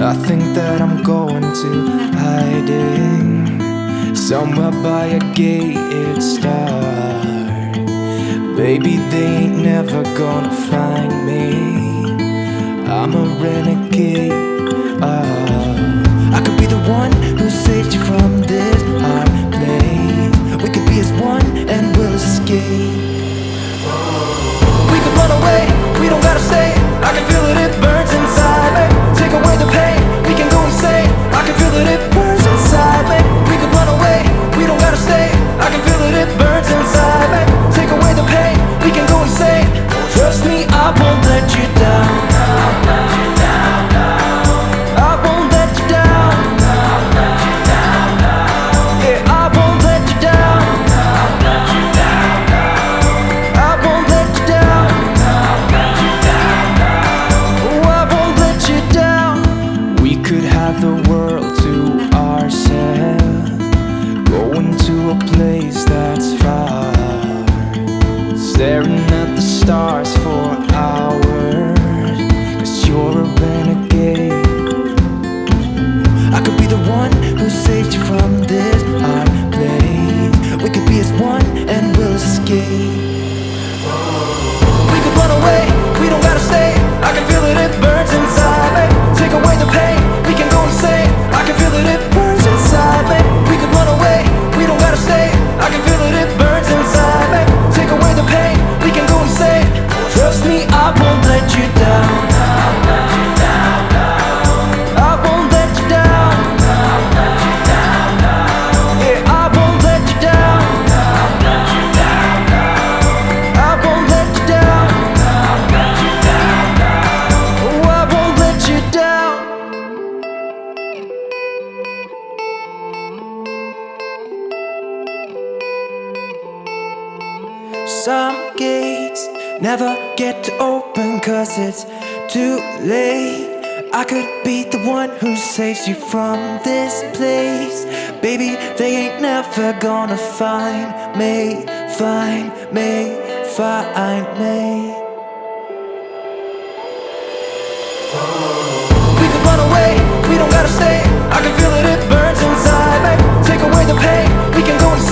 I think that I'm going to hiding somewhere by a gated star. Baby, they ain't never gonna find me. I'm a renegade. I could be the one who saved you from this hard place. We could be as one and we'll escape. We could run away, we don't gotta stay. I can feel it, it burns inside me. Take away the pain, we can go insane. I can feel it, it burns inside me. We could run away, we don't gotta stay. I can feel it, it burns inside me. Take away the pain, we can go insane. Trust me, I won't let you down. I won't let you down. Yeah, I won't let you down. I won't let you down. Oh, I won't let you down. We could have the world to ourselves, going to a place that's far, staring at the stars for hours, 'cause you're a renegade. I could be the one who saved you from this hard place. We could be as one and we'll escape. We could run away, we don't gotta stay. I can feel it, it burns inside me. Take away the pain, we can go insane. I can feel it, it burns inside me. We could run away, we don't gotta stay. I can feel it, it burns inside me. Take away the pain, we can go insane. Trust me, I won't let you down. I won't let you down. Yeah, I won't let you down. I won't let you down. Oh, I won't let you down. Some gates never get to open 'cause it's too late. I could be the one who saves you from this place. Baby, they ain't never gonna find me, find me, find me. We could run away, we don't gotta stay. I can feel it, it burns inside me. Take away the pain, we can go inside.